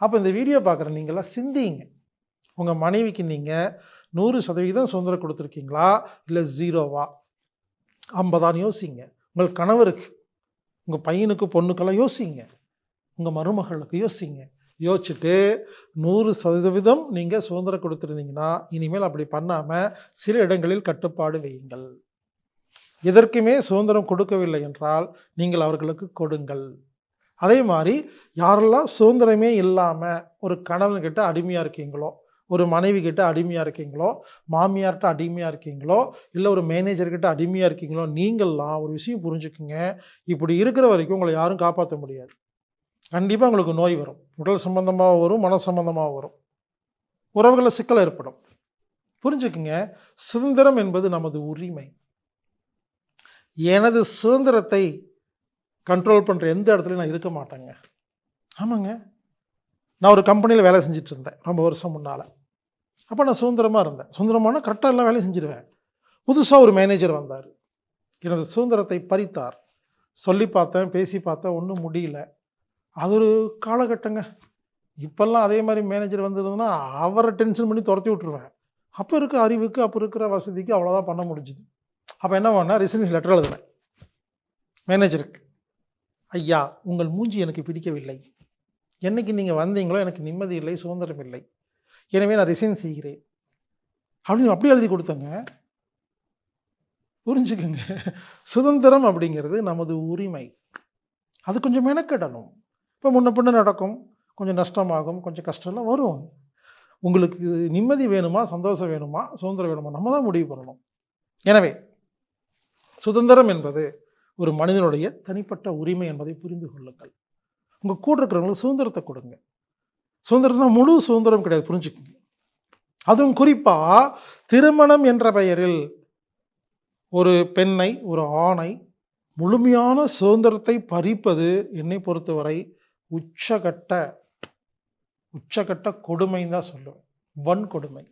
அப்போ இந்த வீடியோ பார்க்குற நீங்களாம் சிந்திங்க. உங்கள் மனைவிக்கு நீங்கள் 100% சுதந்திரம் கொடுத்துருக்கீங்களா, இல்லை 0வா? 50 யோசிங்க. உங்கள் கணவருக்கு, உங்கள் பையனுக்கு, பொண்ணுக்கெல்லாம் யோசிங்க. உங்கள் மருமகளுக்கு யோசிங்க. யோசிச்சுட்டு 100% நீங்கள் சுதந்திரம் கொடுத்துருந்தீங்கன்னா இனிமேல் அப்படி பண்ணாமல் சில இடங்களில் கட்டுப்பாடு வையுங்கள். எதற்குமே சுதந்திரம் கொடுக்கவில்லை என்றால் நீங்கள் அவர்களுக்கு கொடுங்கள். அதே மாதிரி யாரெல்லாம் சுதந்திரமே இல்லாமல் ஒரு கணவன்கிட்ட அடிமையாக இருக்கீங்களோ, ஒரு மனைவி கிட்ட அடிமையாக இருக்கீங்களோ, மாமியார்கிட்ட அடிமையாக இருக்கீங்களோ, இல்லை ஒரு மேனேஜர்கிட்ட அடிமையாக இருக்கீங்களோ, நீங்கள்லாம் ஒரு விஷயம் புரிஞ்சுக்குங்க. இப்படி இருக்கிற வரைக்கும் உங்களை யாரும் காப்பாற்ற முடியாது. கண்டிப்பாக உங்களுக்கு நோய் வரும். உடல் சம்பந்தமாக வரும், மன சம்பந்தமாக வரும், உறவுகளில் சிக்கல் ஏற்படும். புரிஞ்சுக்குங்க, சுதந்திரம் என்பது நமது உரிமை. எனது சுதந்திரத்தை கண்ட்ரோல் பண்ணுற எந்த இடத்துலையும் நான் இருக்க மாட்டேங்க. ஆமாங்க, நான் ஒரு கம்பெனியில் வேலை செஞ்சுட்டு இருந்தேன் ரொம்ப வருஷம் முன்னால். அப்போ நான் சுதந்திரமாக இருந்தேன். சுதந்திரமான கரெக்டாக எல்லாம் வேலை செஞ்சுருவேன். புதுசாக ஒரு மேனேஜர் வந்தார், எனது சுதந்திரத்தை பறித்தார். சொல்லி பார்த்தேன், பேசி பார்த்தேன், ஒன்றும் முடியல. அது ஒரு காலகட்டங்க. இப்போல்லாம் அதே மாதிரி மேனேஜர் வந்திருந்ததுன்னா அவரை டென்ஷன் பண்ணி துரத்தி விட்டுருவேன். அப்போ இருக்க அறிவுக்கு, அப்போ இருக்கிற வசதிக்கு அவ்வளோதான் பண்ண முடிஞ்சுது. அப்போ என்ன பண்ணேன், ரிசைன் லெட்டர் எழுதுனேன் மேனேஜருக்கு. ஐயா, உங்கள் மூஞ்சி எனக்கு பிடிக்கவில்லை. என்னைக்கு நீங்கள் வந்தீங்களோ எனக்கு நிம்மதி இல்லை, சுதந்திரம் இல்லை. எனவே நான் ரிசைன் செய்கிறேன் அப்படின்னு அப்படியே எழுதி கொடுத்தேங்க. புரிஞ்சுக்கோங்க, சுதந்திரம் அப்படிங்கிறது நமது உரிமை. அது கொஞ்சம் மெனக்கெடணும். இப்போ முன்ன பின்ன நடக்கும், கொஞ்சம் நஷ்டமாகும், கொஞ்சம் கஷ்டம்லாம் வரும். உங்களுக்கு நிம்மதி வேணுமா, சந்தோஷம் வேணுமா, சுதந்திரம் வேணுமா, நம்ம தான் முடிவு பண்ணணும். எனவே சுதந்திரம் என்பது ஒரு மனிதனுடைய தனிப்பட்ட உரிமை என்பதை புரிந்து கொள்ளுங்கள். உங்கள் கூட இருக்கிறவங்களுக்கு சுதந்திரத்தை கொடுங்க. சுதந்திரம்னா முழு சுதந்திரம் கிடையாது, புரிஞ்சுக்கோங்க. அதுவும் குறிப்பாக திருமணம் என்ற பெயரில் ஒரு பெண்ணை, ஒரு ஆணை முழுமையான சுதந்திரத்தை பறிப்பது என்னை பொறுத்தவரை உச்சகட்ட கொடுமைன்னு தான் சொல்லுவேன். வன்கொடுமை.